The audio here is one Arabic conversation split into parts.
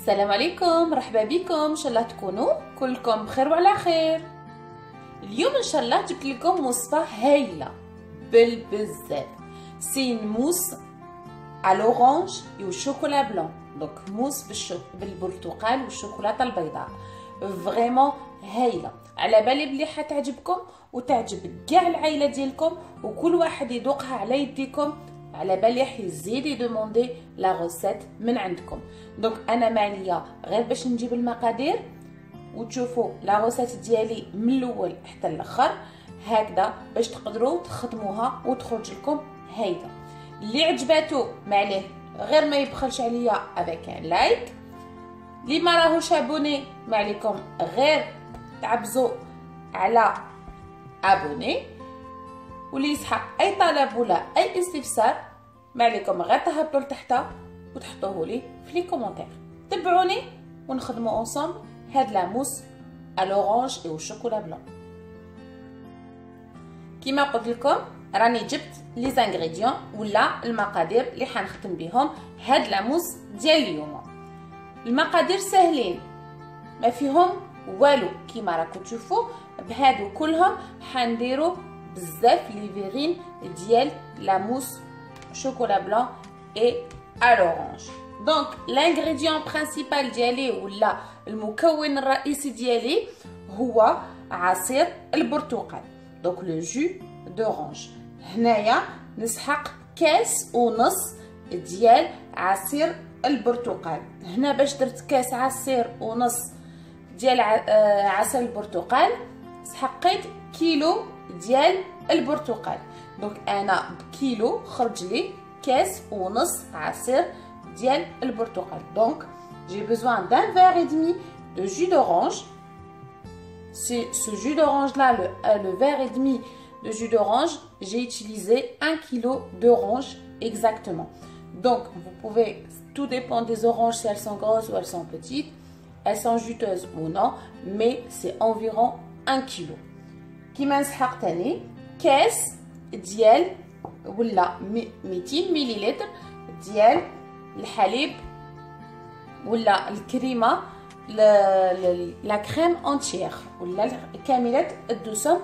السلام عليكم، مرحبا بكم. ان شاء الله تكونوا كلكم بخير وعلى خير. اليوم ان شاء الله جبت لكم وصفه هايله بالبزاف. سي موس على الاورانج والشوكولا بلون. دونك موس بالبرتقال والشوكولاته البيضاء. فريمون هايله، على بالي بلي حتعجبكم وتعجب كاع العائله ديالكم، وكل واحد يذوقها على يديكم. على بالي راح يزيد يدوموندي لا روسيت من عندكم. دونك انا معليا غير باش نجيب المقادير وتشوفوا لا روسيت ديالي من الاول حتى الاخر هكذا باش تقدروا تخدموها وتخرج لكم هايله. اللي عجباتو معليه غير ما يبخلش عليا افيك ان لايك. اللي ما راهوش ابوني ما عليكم غير تعبزوا على ابوني. واللي يسحق اي طلب ولا اي استفسار ما عليكم غير تهبطوا لتحت وتحطوه لي في لي كومونتير. تبعوني ونخدموا اونصومبل هاد لا موس على الاورانج والشوكولا بلون. كيما قلت لكم راني جبت لي زانغريديون ولا المقادير اللي حنخدم بهم هاد لا موس ديال اليوم. المقادير ساهلين ما فيهم والو، كيما راكم تشوفوا بهادو كلهم حنديروا بزاف لي فيغين ديال لا موس شوكولا بلون اي à l'orange. دونك l'ingrédient principal ديالي ولا المكون الرئيسي ديالي هو عصير البرتقال. دونك لو جو دورانج. هنايا نسحق كاس ونص ديال عصير البرتقال. هنا باش درت كاس عصير ونص ديال عصير البرتقال سحقيت كيلو ديال البرتقال. دونك انا بكيلو خرج لي كاس ونص عصير ديال البرتقال. دونك j'ai besoin d'un verre et demi de jus d'orange. C'est ce jus d'orange là, le verre et demi de jus d'orange, j'ai utilisé 1 kg d'orange exactement. Donc vous pouvez, tout dépend des oranges si elles sont grosses ou elles sont petites, elles sont juteuses ou non, mais c'est environ 1 kg. كيما نسحق تاني كاس ديال ولا 200 مليلتر ديال الحليب ولا الكريمه لا كريم اونتيير ولا كامله الدسم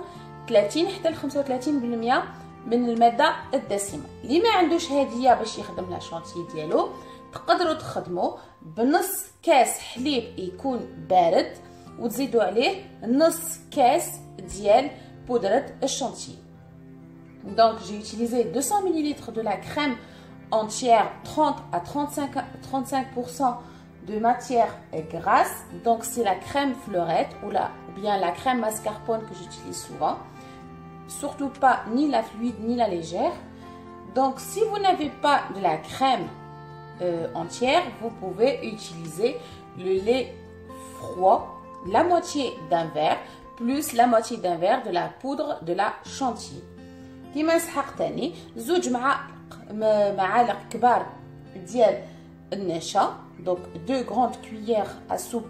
30 حتى ل 35% من الماده الدسمه. اللي ما عندوش هديه باش يخدم لا شونتي ديالو تقدروا تخدموا بنص كاس حليب يكون بارد وتزيدوا عليه نص كاس ديال بودره الشانتي. Donc j'ai utilisé 200 ml de la crème entière, 30 à 35% de matière grasse. Donc c'est la crème fleurette ou bien la crème mascarpone que j'utilise souvent. Surtout pas ni la fluide ni la légère. Donc si vous n'avez pas de la crème entière, vous pouvez utiliser le lait froid, la moitié d'un verre plus la moitié d'un verre de la poudre de la chantilly. كيما نسحق تاني زوج معالق كبار ديال النشا. دونك 2 غروند كويير ا سوب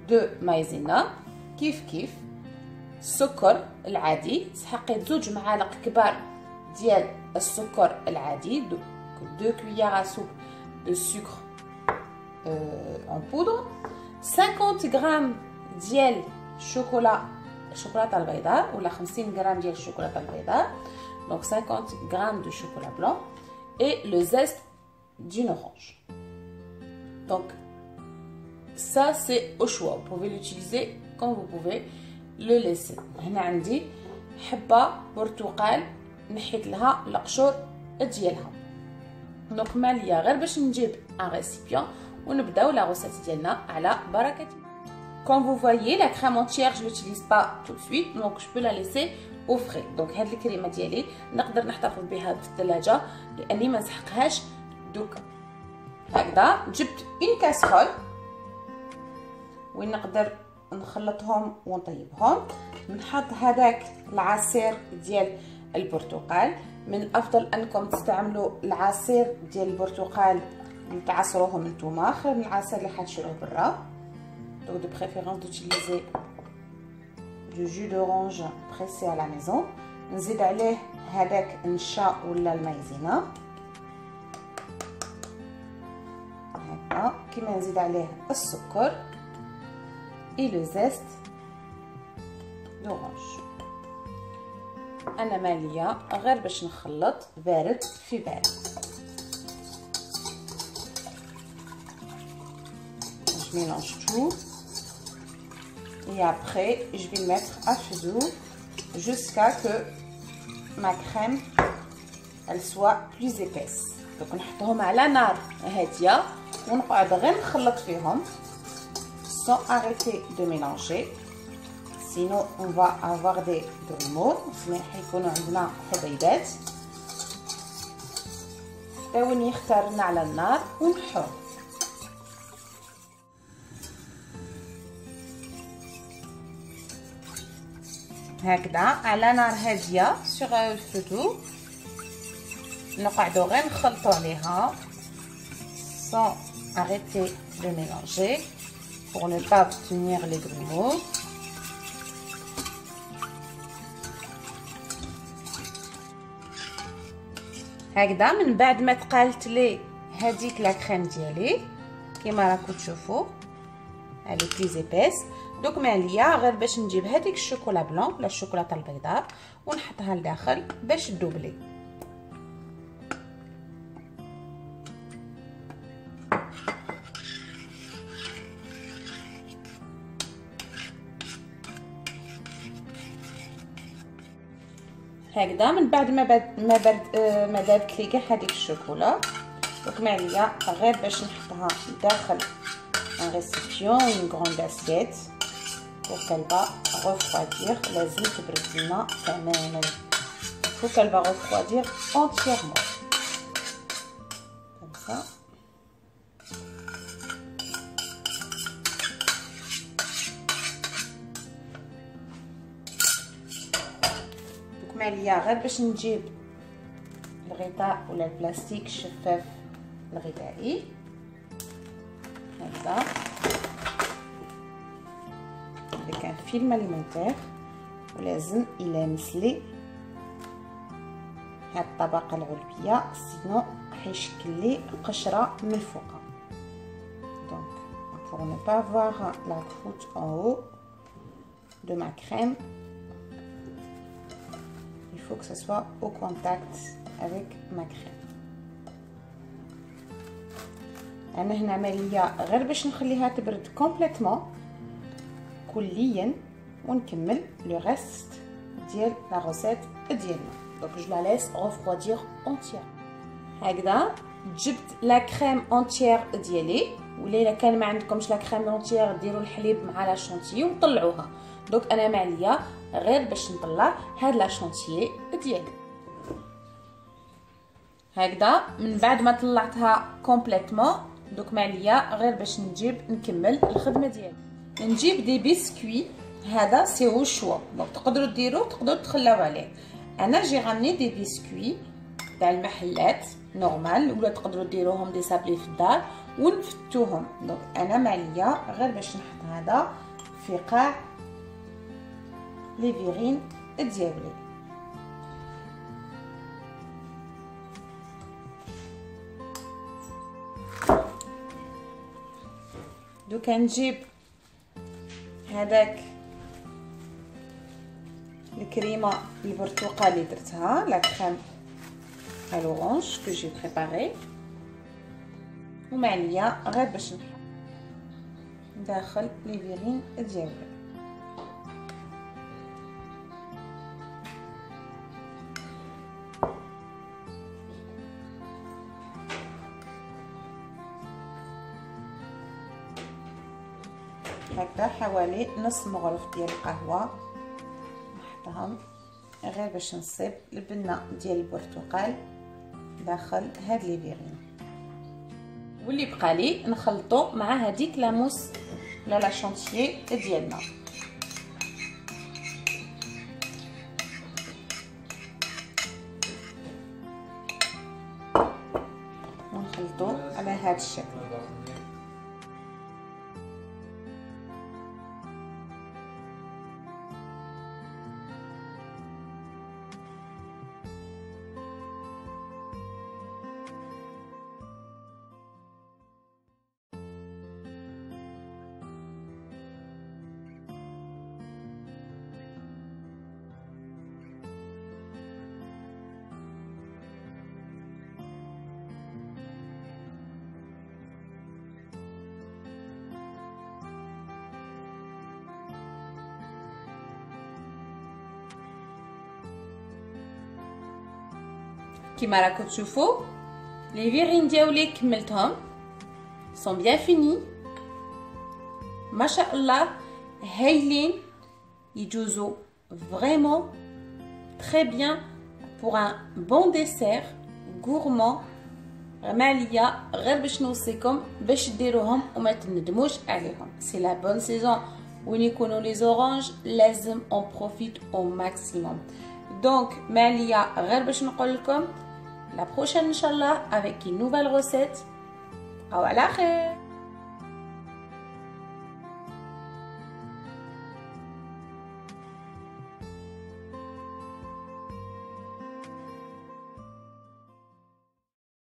دو مايزينا. كيف السكر العادي سحقيت زوج معالق كبار ديال السكر العادي. دونك 2 كويير ا سوب دو سكر en poudre. 50 غرام ديال الشوكولاته البيضاء ولا 50 غرام ديال الشوكولاته البيضاء. Donc 50 grammes de chocolat blanc et le zeste d'une orange. Donc ça c'est au choix, vous pouvez l'utiliser quand vous pouvez le laisser. هنا عندي حبة برتقال نحيت لها القشور ديالها. دونك ماليا غير باش نجيب ان ريسيبيون ونبداو لا روسيت ديالنا على بركة. Comme vous voyez, la crème entière, je l'utilise pas tout de suite, donc je peux la laisser au frais. Donc هاد الكريمه ديالي نقدر نحتفظ بها في الثلاجه لاني ما نسحقهاش دوكا. هكذا جبت اون كاسرول وين نقدر نخلطهم ونطيبهم. نحط هذاك العصير ديال البرتقال. من الافضل انكم تستعملوا العصير ديال البرتقال اللي تعصروه نتوما خير من العصير اللي حتشروه برا. Donc de préférence d'utiliser du jus d'orange pressé à la maison. نزيد عليه هذاك النشا ولا المايزينا هكا كيما نزيد عليه السكر اي لو زيست دورانج. انا ماليه غير باش نخلط بارد في بارد. Je mélange tout et après je vais le mettre à feu doux jusqu'à que ma crème elle soit plus épaisse. Donc نحطهم على نار هاديه ونقعد غير نخلط فيهم sans arrêter de mélanger. Sinon on va avoir des grumeaux. حيكونوا عندنا حبيبات. ثواني اختارنا على النار ونحط. هكذا على نار هاديه sur le feu doux. نقعدو غير نخلطو عليها sans arrêter de mélanger pour ne pas obtenir les grumeaux. هكذا من بعد ما تقالت لي هذيك لا كريم ديالي كيما راكم تشوفوا elle est plus épaisse. دوك ماليه غير باش نجيب هذيك الشوكولا بلون ولا الشوكولاته البيضاء ونحطها لداخل باش تذوبلي. هكذا من بعد ما دابت لي كاع هذيك الشوكولا دوك ماليه غير باش نحطها داخل ان ريسيبيون اون غروند اسيت pour qu'elle va refroidir. لازم تبرد لنا تماما. faut qu'elle va refroidir entièrement comme ça. دوك ماليه غير باش نجيب الغطاء ولا البلاستيك الشفاف الغذائي هكذا avec un film alimentaire ولازم يلامس لي هاد الطبقه العلويه سينو حيشكل لي قشره من الفوق. donc pour ne pas avoir la croûte en haut de ma crème il faut que ça soit au contact avec ma crème. انا هنا ماليه غير باش نخليها تبرد كومبليتوم كليا ونكمل لو ريست ديال لا روسيت ديالنا. دونك جو لا ليس refroidir entière. هكذا جبت لا كريم اونتيير ديالي ولا الا كان ما عندكمش لا كريم اونتيير ديروا الحليب مع لا شونتيي وطلعوها. دونك انا ماليه غير باش نطلع هاد لا شونتيي ديالي. هكذا من بعد ما طلعتها كومبليتوم دوك ماليه غير باش نكمل الخدمه ديالي. نجيب دي بسكوي. هذا سي او شوا دونك تقدروا ديروه تقدروا تخلاو عليه. انا جي غامني دي بسكوي تاع المحلات نورمال ولا تقدروا ديروهم دي سابلي في الدار ونفتوهم. دونك انا ماليه غير باش نحط هذا في قاع لي فيغين ديالي. دوكا نجيب هذاك الكريمه البرتقال اللي درتها لا كريم à l'orange que j'ai préparé ومعليه غير باش نحط داخل لي فيغين ديالي. هكذا حوالي نص مغرف ديال القهوه نحطهم غير باش نصيب البنه ديال البرتقال داخل هاد لي فيغين. واللي بقى لي نخلطو مع هذيك لاموس ولا لا شونتيي ديالنا. ونخلطو على هذا الشكل. كيما راكم تشوفوا لي فيغين ديالي كملتهم sont bien finis ما شاء الله هايلين يجوزوا vraiment très bien pour un bon dessert gourmand غمالية غير باش نوصيكم باش ديروهم وما تندموش عليهم. سي لا بون سيزون وين يكونوا لي زورانج لازم اون بروفيت او ماكسيموم. دونك مالية غير باش نقول لكم لا بروشين ان شاء الله avec une nouvelle recette او على خير.